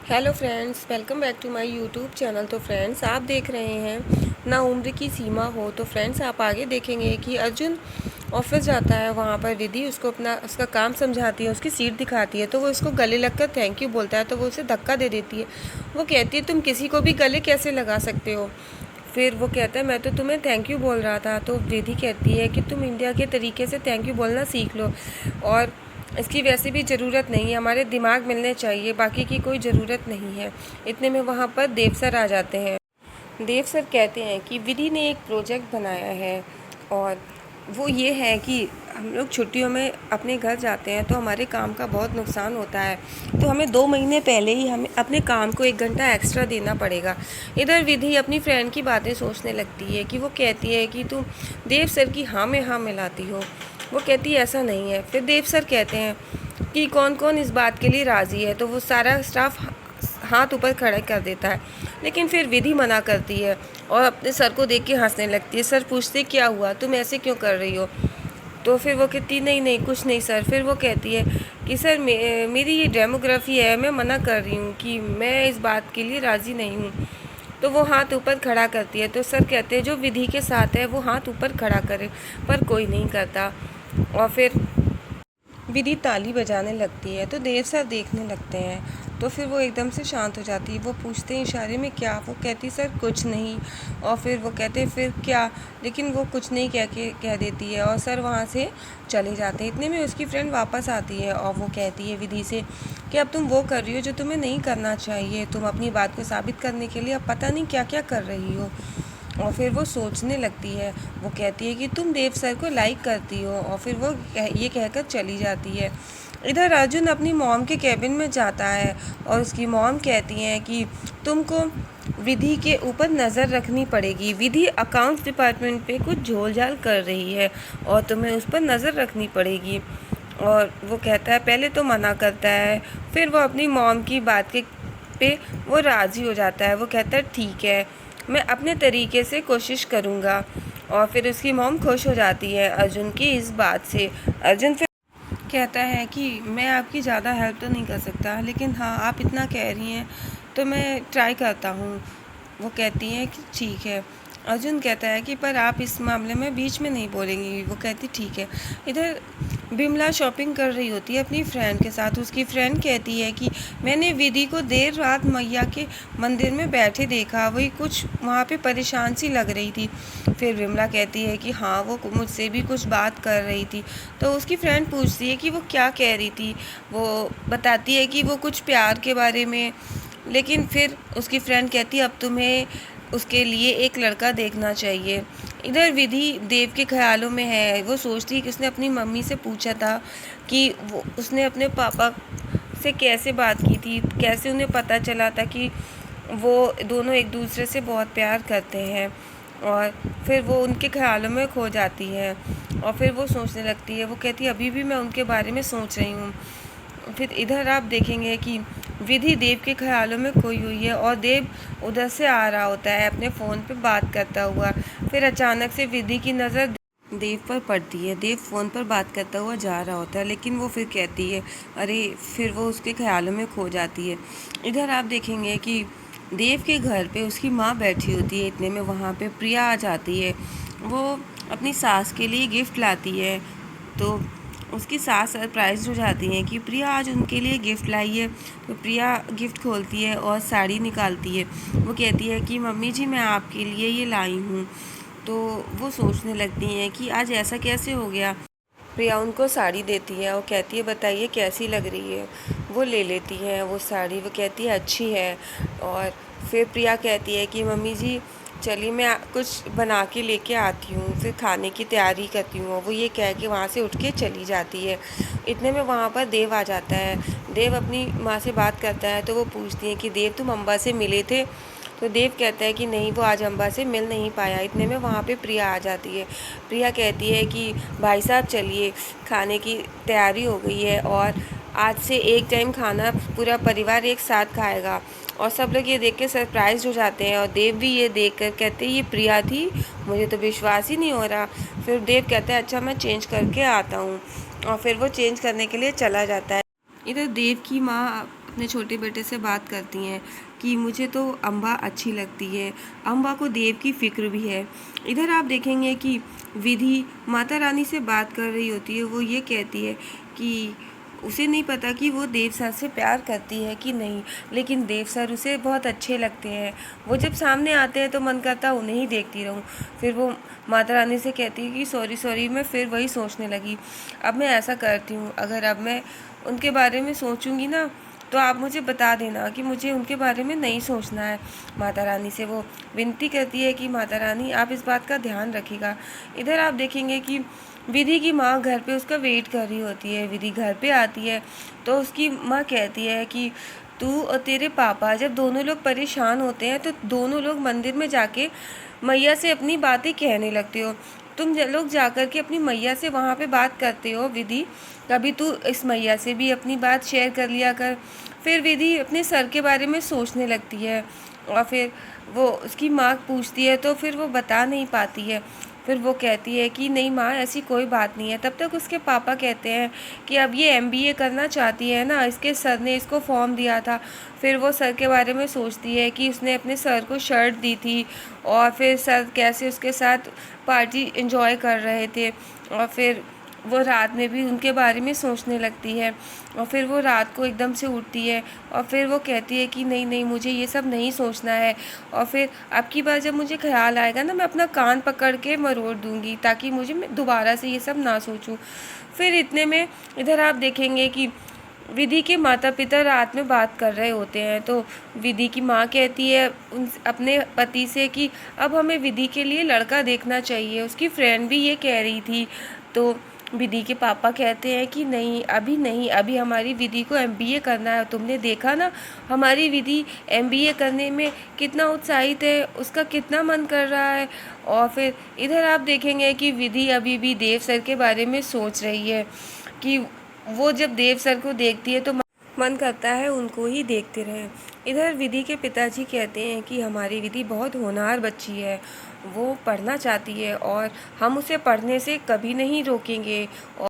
Hello friends, welcome back to my YouTube channel. तो friends, आप देख रहे हैं ना उम्र की सीमा हो। तो फ्रेंड्स, आप आगे देखेंगे कि अर्जुन ऑफिस जाता है। वहाँ पर विधि उसका काम समझाती है, उसकी सीट दिखाती है। तो वो उसको गले लगकर थैंक यू बोलता है, तो वो उसे धक्का दे देती है। वो कहती है, तुम किसी को भी गले कैसे लगा सकते हो। फिर वो कहता है, मैं तो तुम्हें थैंक यू बोल रहा था। तो विधि कहती है कि तुम इंडिया के तरीके से थैंक यू बोलना सीख लो, और इसकी वैसे भी ज़रूरत नहीं है, हमारे दिमाग मिलने चाहिए, बाकी की कोई ज़रूरत नहीं है। इतने में वहाँ पर देव सर आ जाते हैं। देव सर कहते हैं कि विधि ने एक प्रोजेक्ट बनाया है, और वो ये है कि हम लोग छुट्टियों में अपने घर जाते हैं तो हमारे काम का बहुत नुकसान होता है। तो हमें 2 महीने पहले ही हमें अपने काम को 1 घंटा एक्स्ट्रा देना पड़ेगा। इधर विधि अपनी फ्रेंड की बातें सोचने लगती है कि वो कहती है कि तुम देव सर की हाँ में हाँ मिलाती हो। वो कहती है ऐसा नहीं है। फिर देव सर कहते हैं कि कौन कौन इस बात के लिए राज़ी है। तो वो सारा स्टाफ हाथ ऊपर खड़ा कर देता है, लेकिन फिर विधि मना करती है और अपने सर को देख के हंसने लगती है। सर पूछते क्या हुआ, तुम ऐसे क्यों कर रही हो। तो फिर वो कहती नहीं नहीं कुछ नहीं सर। फिर वो कहती है कि सर मेरी ये डेमोग्राफी है, मैं मना कर रही हूँ कि मैं इस बात के लिए राज़ी नहीं हूँ। तो वो हाथ ऊपर खड़ा करती है। तो सर कहते हैं जो विधि के साथ है वो हाथ ऊपर खड़ा करे, पर कोई नहीं करता। और फिर विधि ताली बजाने लगती है तो देव सर देखने लगते हैं। तो फिर वो एकदम से शांत हो जाती है। वो पूछते हैं इशारे में क्या। वो कहती सर कुछ नहीं। और फिर वो कहते हैं फिर क्या, लेकिन वो कुछ नहीं कह देती है, और सर वहाँ से चले जाते हैं। इतने में उसकी फ्रेंड वापस आती है और वो कहती है विधि से कि अब तुम वो कर रही हो जो तुम्हें नहीं करना चाहिए। तुम अपनी बात को साबित करने के लिए अब पता नहीं क्या क्या कर रही हो। और फिर वो सोचने लगती है। वो कहती है कि तुम देव सर को लाइक करती हो, और फिर वो ये कहकर चली जाती है। इधर अर्जुन अपनी मॉम के कैबिन में जाता है और उसकी मॉम कहती हैं कि तुमको विधि के ऊपर नज़र रखनी पड़ेगी। विधि अकाउंट्स डिपार्टमेंट पे कुछ झोलझाल कर रही है और तुम्हें उस पर नज़र रखनी पड़ेगी। और वो कहता है, पहले तो मना करता है, फिर वो अपनी मॉम की बात के पे वो राज़ी हो जाता है। वो कहता है ठीक है, मैं अपने तरीके से कोशिश करूँगा। और फिर उसकी मॉम खुश हो जाती है अर्जुन की इस बात से। अर्जुन फिर कहता है कि मैं आपकी ज़्यादा हेल्प तो नहीं कर सकता, लेकिन हाँ आप इतना कह रही हैं तो मैं ट्राई करता हूँ। वो कहती हैं कि ठीक है। अर्जुन कहता है कि पर आप इस मामले में बीच में नहीं बोलेंगी। वो कहती ठीक है। इधर बिमला शॉपिंग कर रही होती है अपनी फ्रेंड के साथ। उसकी फ्रेंड कहती है कि मैंने विधि को देर रात मैया के मंदिर में बैठे देखा, वही कुछ वहाँ पे परेशान सी लग रही थी। फिर बिमला कहती है कि हाँ वो मुझसे भी कुछ बात कर रही थी। तो उसकी फ्रेंड पूछती है कि वो क्या कह रही थी। वो बताती है कि वो कुछ प्यार के बारे में। लेकिन फिर उसकी फ्रेंड कहती है अब तुम्हें उसके लिए एक लड़का देखना चाहिए। इधर विधि देव के ख्यालों में है। वो सोचती है कि उसने अपनी मम्मी से पूछा था कि वो उसने अपने पापा से कैसे बात की थी, कैसे उन्हें पता चला था कि वो दोनों एक दूसरे से बहुत प्यार करते हैं। और फिर वो उनके ख्यालों में खो जाती है और फिर वो सोचने लगती है। वो कहती है अभी भी मैं उनके बारे में सोच रही हूँ। फिर इधर आप देखेंगे कि विधि देव के ख्यालों में खोई हुई है और देव उधर से आ रहा होता है अपने फ़ोन पे बात करता हुआ। फिर अचानक से विधि की नज़र देव पर पड़ती है। देव फ़ोन पर बात करता हुआ जा रहा होता है, लेकिन वो फिर कहती है अरे, फिर वो उसके ख्यालों में खो जाती है। इधर आप देखेंगे कि देव के घर पे उसकी माँ बैठी होती है। इतने में वहाँ पे प्रिया आ जाती है। वो अपनी सास के लिए गिफ्ट लाती है। तो उसकी सास सरप्राइज हो जाती है कि प्रिया आज उनके लिए गिफ्ट लाई है। तो प्रिया गिफ्ट खोलती है और साड़ी निकालती है। वो कहती है कि मम्मी जी मैं आपके लिए ये लाई हूँ। तो वो सोचने लगती हैं कि आज ऐसा कैसे हो गया। प्रिया उनको साड़ी देती है और कहती है बताइए कैसी लग रही है। वो ले लेती है वो साड़ी। वो कहती है अच्छी है। और फिर प्रिया कहती है कि मम्मी जी चलिए मैं कुछ बना के लेके आती हूँ, फिर खाने की तैयारी करती हूँ। वो ये कह के वहाँ से उठ के चली जाती है। इतने में वहाँ पर देव आ जाता है। देव अपनी माँ से बात करता है। तो वो पूछती है कि देव तुम अम्बा से मिले थे। तो देव कहता है कि नहीं वो आज अम्बा से मिल नहीं पाया। इतने में वहाँ पे प्रिया आ जाती है। प्रिया कहती है कि भाई साहब चलिए खाने की तैयारी हो गई है, और आज से एक टाइम खाना पूरा परिवार एक साथ खाएगा। और सब लोग ये देख के सरप्राइज हो जाते हैं और देव भी ये देख कर कहते हैं ये प्रिया थी, मुझे तो विश्वास ही नहीं हो रहा। फिर देव कहता है अच्छा मैं चेंज करके आता हूँ, और फिर वो चेंज करने के लिए चला जाता है। इधर देव की माँ अपने छोटे बेटे से बात करती हैं कि मुझे तो अम्बा अच्छी लगती है, अम्बा को देव की फ़िक्र भी है। इधर आप देखेंगे कि विधि माता रानी से बात कर रही होती है। वो ये कहती है कि उसे नहीं पता कि वो देव सर से प्यार करती है कि नहीं, लेकिन देव सर उसे बहुत अच्छे लगते हैं। वो जब सामने आते हैं तो मन करता है उन्हें ही देखती रहूं। फिर वो माता रानी से कहती है कि सॉरी सॉरी, मैं फिर वही सोचने लगी। अब मैं ऐसा करती हूँ, अगर अब मैं उनके बारे में सोचूंगी ना तो आप मुझे बता देना कि मुझे उनके बारे में नहीं सोचना है। माता रानी से वो विनती करती है कि माता रानी आप इस बात का ध्यान रखिएगा। इधर आप देखेंगे कि विधि की माँ घर पे उसका वेट कर रही होती है। विधि घर पे आती है तो उसकी माँ कहती है कि तू और तेरे पापा जब दोनों लोग परेशान होते हैं तो दोनों लोग मंदिर में जाके मैया से अपनी बातें कहने लगते हो। तुम लोग जाकर के अपनी मैया से वहाँ पे बात करते हो विधि, कभी तू इस मैया से भी अपनी बात शेयर कर लिया कर। फिर विधि अपने सर के बारे में सोचने लगती है और फिर वो उसकी माँ पूछती है तो फिर वो बता नहीं पाती है। फिर वो कहती है कि नहीं माँ, ऐसी कोई बात नहीं है। तब तक उसके पापा कहते हैं कि अब ये एमबीए करना चाहती है ना, इसके सर ने इसको फॉर्म दिया था। फिर वो सर के बारे में सोचती है कि उसने अपने सर को शर्ट दी थी और फिर सर कैसे उसके साथ पार्टी एंजॉय कर रहे थे। और फिर वो रात में भी उनके बारे में सोचने लगती है और फिर वो रात को एकदम से उठती है और फिर वो कहती है कि नहीं नहीं, मुझे ये सब नहीं सोचना है। और फिर अब की बार जब मुझे ख्याल आएगा ना, मैं अपना कान पकड़ के मरोड़ दूंगी ताकि मैं दोबारा से ये सब ना सोचूं। फिर इतने में इधर आप देखेंगे कि विधि के माता पिता रात में बात कर रहे होते हैं तो विधि की माँ कहती है उन अपने पति से कि अब हमें विधि के लिए लड़का देखना चाहिए, उसकी फ्रेंड भी ये कह रही थी। तो विधि के पापा कहते हैं कि नहीं, अभी नहीं, अभी हमारी विधि को एमबीए करना है। तुमने देखा ना हमारी विधि एमबीए करने में कितना उत्साहित है, उसका कितना मन कर रहा है। और फिर इधर आप देखेंगे कि विधि अभी भी देव सर के बारे में सोच रही है कि वो जब देव सर को देखती है तो मन करता है उनको ही देखते रहें। इधर विधि के पिताजी कहते हैं कि हमारी विधि बहुत होनहार बच्ची है, वो पढ़ना चाहती है और हम उसे पढ़ने से कभी नहीं रोकेंगे। और